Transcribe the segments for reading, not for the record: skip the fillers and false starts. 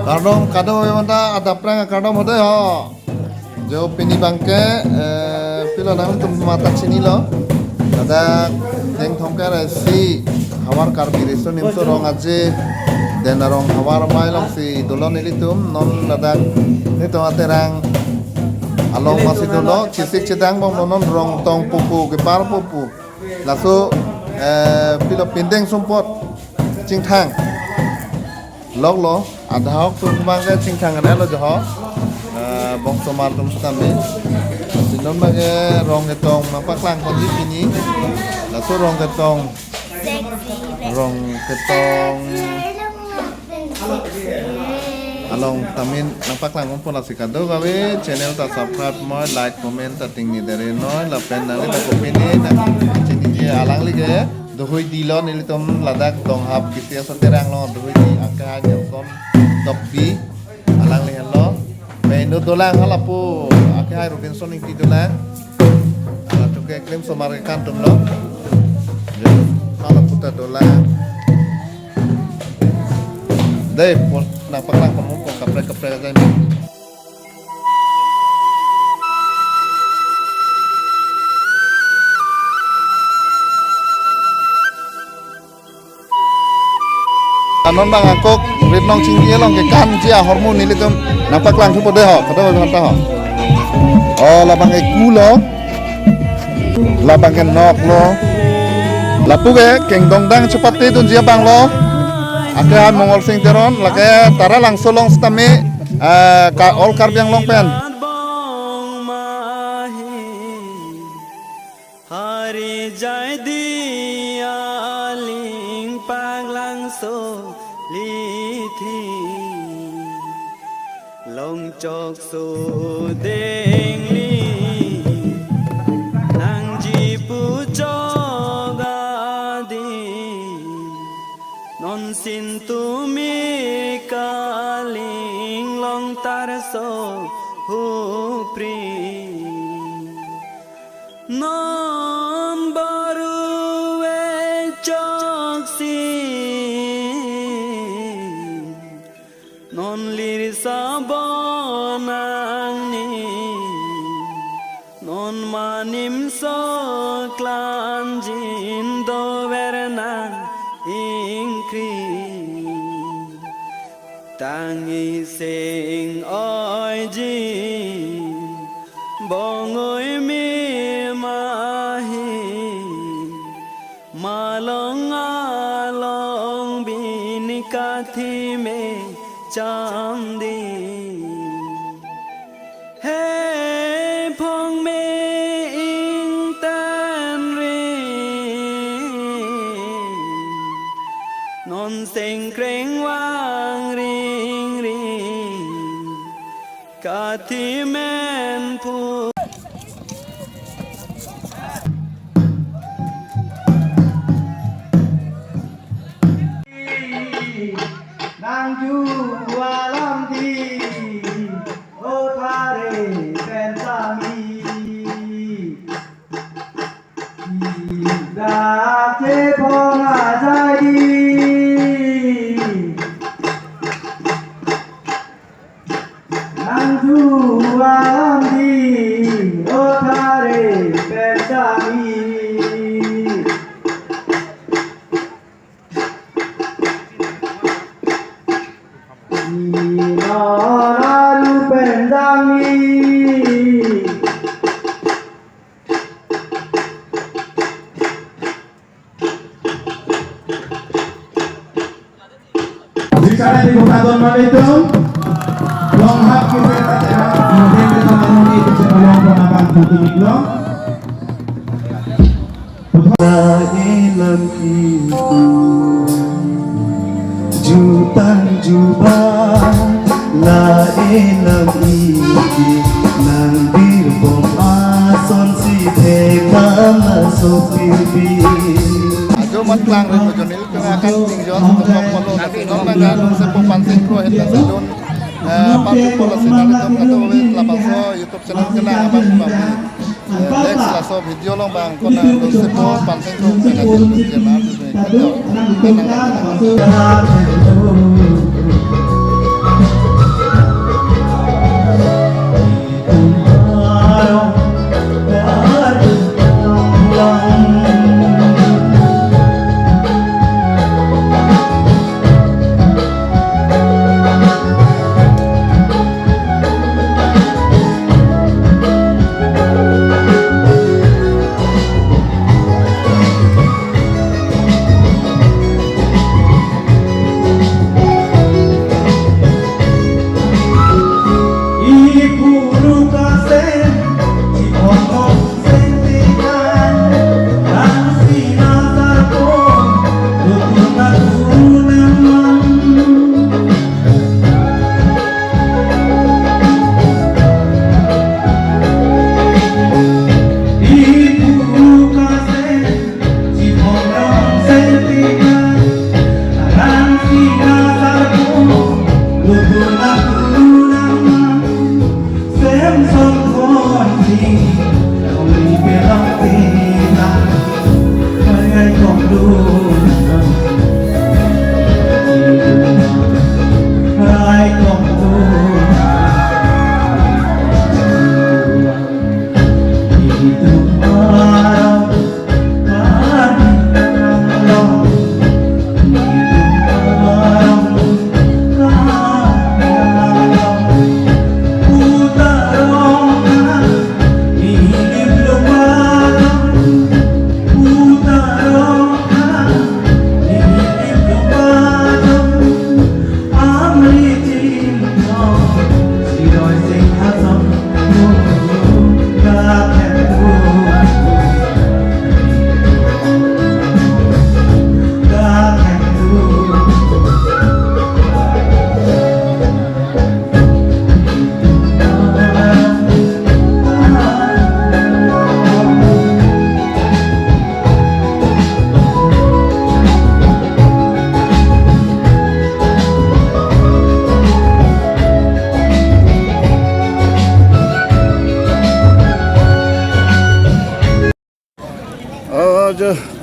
kadang memang ada prank kadang ada ho. Jo pini bangke pilo nang tum mata sini lo. Ada yang thongkar si hawar karbi resto nimso rong aje dan rong hawar mailong si dolon ilitum non ladak ni to aterang along masih dolo cisik cedang bang non rong tong pupu ke par pupu lasu pilo pindeng sumpot cingthang log lo ada hok tu bangke cingthang ada lo joho bong somar tum kami sinon bage rong ketong mapak lang konji pini lasu rong ketong along tamin nampak lang pun nasi kado gawe channel ta subscribe mo like comment ta tingni dere no la pen nang ta kopini nang chini je alang lige dohoi dilo nilitom ladak dong hap kisia saterang lo dohoi di angka nyelson topi alang li hello menu dolang halapu akai Robinson ing dolang ala tuke krim somar kantum lo halapu ta dolang deh pos nampak lang kamu kok kaprek aja ini anon bang angkok ritnong cinggi long ke kan cia hormon ini tuh nampak lang tuh deh ho kata bang ho oh labang iku lo labang ken nok lo lapu ke keng dongdang cepat itu cia bang lo Ada Mongol sing teron lagi tara langsung long stame all karb yang long pen. Hari jadi aling pang langsung lithi long chok so deng li nang jipu non sin tumi kaling long tarso hupri non baru echoksi non lir sabonang ni non manim so klanjin do verna ingkri tangi sing oi jin bongoi mi mahi malong along bin kathi me chamdi hey phong me ing tan non sing kreng wang ring ring kathi men pu nang ju alam di o thare pen sami da che phong a jai Nanju alam di othare pesami Inaru pendami Bicara di Bukadon Malitum long hap kita terang kemudian kita memenuhi keseluruhan penambahan buku mikro ilam itu jutan jubah la ilam iki nang birbom ason si tekam sopibi ajo matlang rin mojonil kengakan tinggal untuk polo tapi nang nang sepupan singkro hendak salon Pasu pola sinar itu kata oleh lapaso YouTube channel kena abang babi. Next laso video long bang kona dosepo panseng ko penasi channel itu.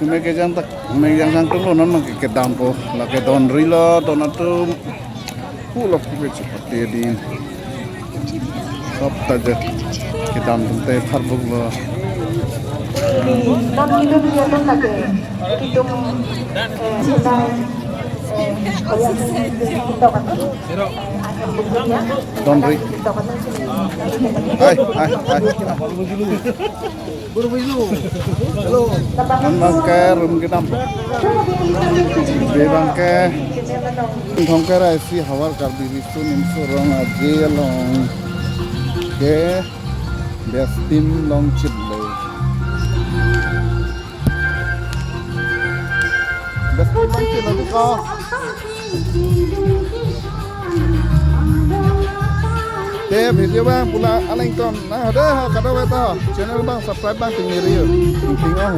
Kumeke jang tak megang sang tung lo non ke dampo la ke don rilo don atu pulo ke seperti di sop taja ke dam te farbuk lo non Indonesia don lagi hitung don ri ai non bangke rum ke dampo be bangke thong ke rai si hawar kar bi su nim su rong aje long ke bestim long chip le bestim long chip le ko video bang pula aling ton nah ada kada weta channel bang subscribe bang tinggi riu tinggal